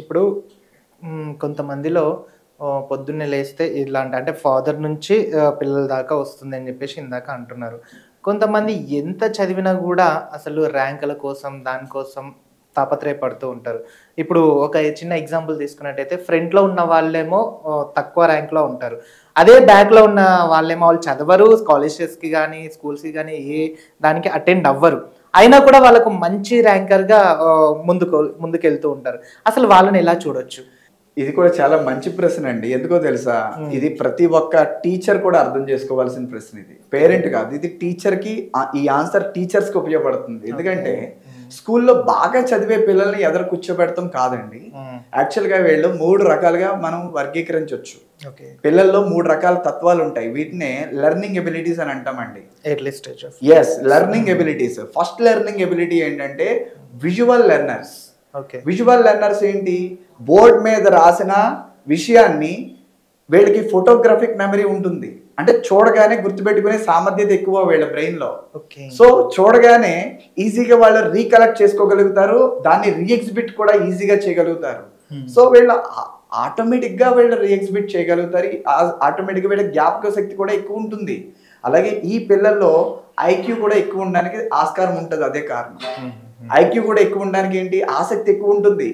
ఇప్పుడు కొంతమందిలో పొద్దున్నే లేస్తే ఇలాంటి అంటే ఫాదర్ నుంచి పిల్లల దాకా వస్తుందని జెప్పేసి ఇందాక అంటున్నారు. కొంతమంది ఎంత చదివినా గూడా అసలు ర్యాంకుల కోసం, దానికోసం తాపత్రయపడుతూ ఉంటారు. ఇప్పుడు ఒక చిన్న ఎగ్జాంపుల్ తీసుకున్నట్టయితే ఫ్రంట్‌లో ఉన్న వాళ్ళేమో తక్కువ ర్యాంక్‌లో ఉంటారు. అదే బ్యాక్‌లో ఉన్న వాళ్ళేమో వాళ్ళు చదవరు. కాలేజెస్‌కి గానీ, స్కూల్స్‌కి గానీ దానికి అటెండ్ అవ్వరు. అయినా కూడా వాళ్ళకు మంచి ర్యాంకర్‌గా ముందుకెళ్తూ ఉంటారు. అసలు వాళ్ళని ఎలా చూడొచ్చు? ఇది కూడా చాలా మంచి ప్రశ్న అండి. ఎందుకో తెలుసా? ఇది ప్రతి ఒక్క టీచర్ కూడా అర్థం చేసుకోవాల్సిన ప్రశ్న ఇది. పేరెంట్ కాదు. ఇది టీచర్‌కి ఈ ఆన్సర్ టీచర్స్‌కి ఉపయోగపడుతుంది. ఎందుకంటే స్కూల్‌లో బాగా చదివే పిల్లల్ని ఎదర కూర్చోబెడతాం కాదండి. యాక్చువల్‌గా వీళ్ళు 3 రకాలుగా మనం వర్గీకరించొచ్చు. పిల్లల్లో 3 రకాల తత్వాలు ఉంటాయి. వీటినే లెర్నింగ్ ఎబిలిటీస్ అని అంటామండి. Early stage of learning abilities. First learning ability ఏంటంటే visual learners. Okay. Visual learners ఏంటి? బోర్డ్ మీద రాసిన విషయాన్ని వీళ్ళకి ఫోటోగ్రాఫిక్ మెమరీ ఉంటుంది. అంటే చూడగానే గుర్తుపెట్టుకునే సామర్థ్యత ఎక్కువ వీళ్ళ బ్రెయిన్ లో. సో చూడగానే ఈజీగా వాళ్ళు రీకలెక్ట్ చేసుకోగలుగుతారు. దాన్ని రీఎగ్జిబిట్ కూడా ఈజీగా చేయగలుగుతారు. సో వీళ్ళు ఆటోమేటిక్ గా వీళ్ళు రీఎగ్జిబిట్ చేయగలుగుతారు. ఆటోమేటిక్ గా వీళ్ళ జ్ఞాపక శక్తి కూడా ఎక్కువ ఉంటుంది. అలాగే ఈ పిల్లల్లో ఐక్యూ కూడా ఎక్కువ ఉండడానికి ఆస్కారం ఉంటుంది. అదే కారణం. ఐక్యూ కూడా ఎక్కువ ఉండడానికి ఏంటి? ఆసక్తి ఎక్కువ ఉంటుంది.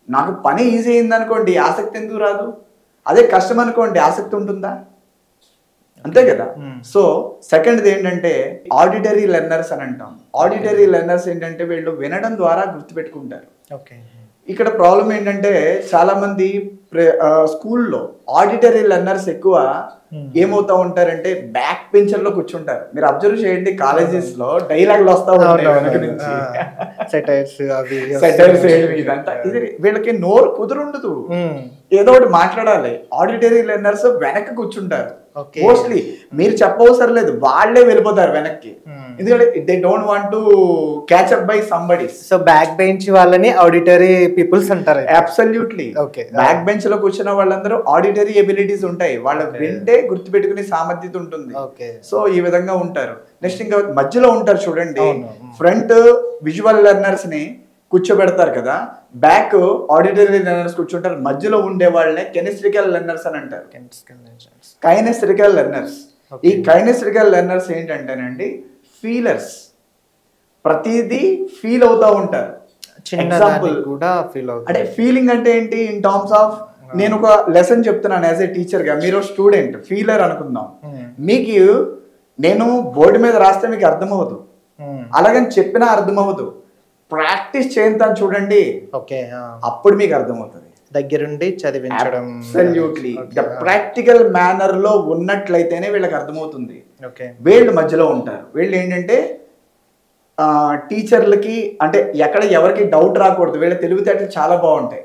నాకు పని ఈజీ అయింది అనుకోండి, ఆసక్తి ఎందుకు రాదు? అదే కష్టం అనుకోండి, ఆసక్తి ఉంటుందా? అంతే కదా. సో సెకండ్ది ఏంటంటే ఆడిటరీ లెర్నర్స్ అని అంటాం. ఆడిటరీ లెర్నర్స్ ఏంటంటే వీళ్ళు వినడం ద్వారా గుర్తుపెట్టుకుంటారు. ఇక్కడ ప్రాబ్లం ఏంటంటే చాలా మంది స్కూల్లో ఆడిటరీ లెర్నర్స్ ఎక్కువ ఏమవుతా ఉంటారంటే బ్యాక్ బెంచర్ లో కూర్చుంటారు. మీరు అబ్జర్వ్ చేయండి, కాలేజెస్ లో డైలాగులు వస్తా ఉంటాయి వెనక నుంచి. ఇదంతా ఇది వీళ్ళకి నోరు కుదురుండదు, ఏదో ఒకటి మాట్లాడాలి. ఆడిటరీ లెర్నర్స్ వెనక్కి కూర్చుంటారు. మోస్ట్లీ మీరు చెప్పవసరం లేదు, వాళ్ళే వెళ్ళిపోతారు వెనక్కి. ఎందుకంటే they don't want to catch up by somebody. So back bench వాళ్ళని ఆడిటరీ పీపుల్స్ అంటారు. అబ్సల్యూట్లీ. బ్యాక్ బెంచ్ లో కూర్చున్న వాళ్ళందరూ ఆడిటరీ ఎబిలిటీస్ ఉంటాయి. వాళ్ళు వింటే గుర్తుపెట్టుకునే సామర్థ్యత ఉంటుంది. సో ఈ విధంగా ఉంటారు. నెక్స్ట్ ఇంకా మధ్యలో ఉంటారు చూడండి, ఫ్రంట్ విజువల్ లెర్నర్స్ ని కూర్చోబెడతారు కదా, బ్యాక్ ఆడిటరీ లెర్నర్స్ కూర్చుంటారు. మధ్యలో ఉండే వాళ్ళనే కెనెస్ట్రికల్ లెర్నర్స్ అని అంటారు. కైనెస్ట్రికల్ లెర్నర్స్. ఈ కైనెస్ట్రికల్ లెర్నర్స్ ఏంటంటేనండి ఫీలర్స్. ప్రతిదీ ఫీల్ అవుతా ఉంటారు. ఎగ్జాంపుల్ అంటే ఫీలింగ్ అంటే ఏంటి? ఇన్ టర్మ్స్ ఆఫ్ నేను ఒక లెసన్ చెప్తున్నాను యాజ్ ఏ టీచర్ గా, మీరు స్టూడెంట్ ఫీలర్ అనుకుందాం. మీకు నేను బోర్డు మీద రాస్తే మీకు అర్థమవుతుంది, అలాగని చెప్పినా అర్థమవుతుంది. ప్రాక్టీస్ చేయంతాను చూడండి, అప్పుడు మీకు అర్థమవుతుంది. దగ్గరుండి చదివించడం. అబ్సల్యూట్లీ. ద ప్రాక్టికల్ మేనర్ లో ఉన్నట్లయితేనే వీళ్ళకి అర్థమవుతుంది. వీళ్ళు మధ్యలో ఉంటారు. వీళ్ళు ఏంటంటే టీచర్లకి అంటే ఎక్కడ ఎవరికి డౌట్ రాకూడదు. వీళ్ళ తెలివితేటలు చాలా బాగుంటాయి.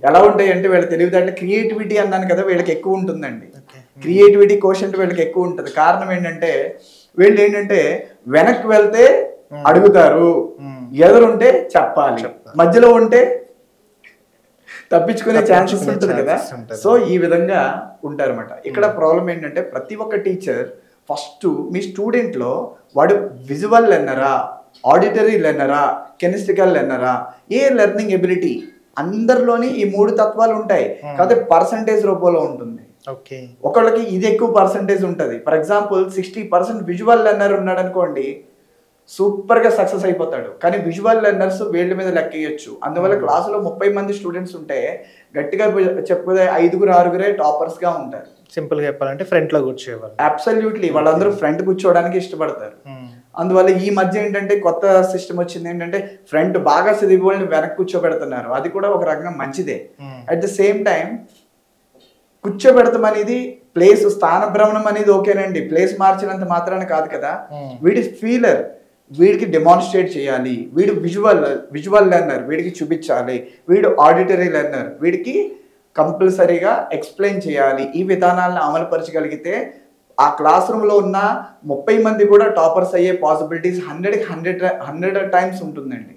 ఎలా ఉంటాయి అంటే వీళ్ళ తెలివితేటలు క్రియేటివిటీ అన్నాను కదా, వీళ్ళకి ఎక్కువ ఉంటుందండి. క్రియేటివిటీ కోషెంట్ వీళ్ళకి ఎక్కువ ఉంటుంది. కారణం ఏంటంటే వీళ్ళు ఏంటంటే వెనక్కి వెళ్తే అడుగుతారు, ఎదురుంటే చెప్పాలి, మధ్యలో ఉంటే తప్పించుకునే ఛాన్సెస్ ఉంటుంది కదా. సో ఈ విధంగా ఉంటారన్నమాట. ఇక్కడ ప్రాబ్లం ఏంటంటే ప్రతి ఒక్క టీచర్ ఫస్ట్ మీ స్టూడెంట్ లో వాడు విజువల్ లెర్నరా, ఆడిటరీ లెర్నరా, కెనెస్ట్రికల్ లెర్నరా, ఏ లెర్నింగ్ ఎబిలిటీ, అందరిలోని ఈ 3 తత్వాలు ఉంటాయి. కాకపోతే పర్సంటేజ్ రూపంలో ఉంటుంది. ఒకళ్ళకి ఇది ఎక్కువ పర్సంటేజ్ ఉంటుంది. ఫర్ ఎగ్జాంపుల్ 60% విజువల్ లెర్నర్ ఉన్నాడు అనుకోండి, సూపర్ గా సక్సెస్ అయిపోతాడు. కానీ విజువల్ లెర్నర్స్ వీళ్ళ మీద లెక్కేయచ్చు. అందువల్ల క్లాసులో 30 మంది స్టూడెంట్స్ ఉంటే గట్టిగా చెప్పే 5-6 టాపర్స్ గా ఉంటారు. సింపుల్ గా చెప్పాలంటే ఫ్రంట్ లో కూర్చోవాలి. అబ్సల్యూట్లీ. వాళ్ళందరూ ఫ్రంట్ కూర్చోవడానికి ఇష్టపడతారు. అందువల్ల ఈ మధ్య ఏంటంటే కొత్త సిస్టమ్ వచ్చింది ఏంటంటే ఫ్రంట్ బాగా చదివి వాళ్ళని వెనక్కి కూర్చోబెడుతున్నారు. అది కూడా ఒక రకంగా మంచిదే. అట్ ద సేమ్ టైం కూర్చోబెడతాం అనేది ప్లేస్ స్థానభ్రమణం అనేది ఓకేనండి, ప్లేస్ మార్చినంత మాత్రాన కాదు కదా. వీడి ఫీలర్, వీడికి డెమాన్స్ట్రేట్ చేయాలి. వీడు విజువల్ లెర్నర్, వీడికి చూపించాలి. వీడు ఆడిటరీ లెర్నర్, వీడికి కంపల్సరీగా ఎక్స్ప్లెయిన్ చేయాలి. ఈ విధానాలను అమలుపరచగలిగితే ఆ క్లాస్ రూమ్ లో ఉన్న 30 మంది కూడా టాపర్స్ అయ్యే పాసిబిలిటీస్ 100 టైమ్స్ ఉంటుందండి.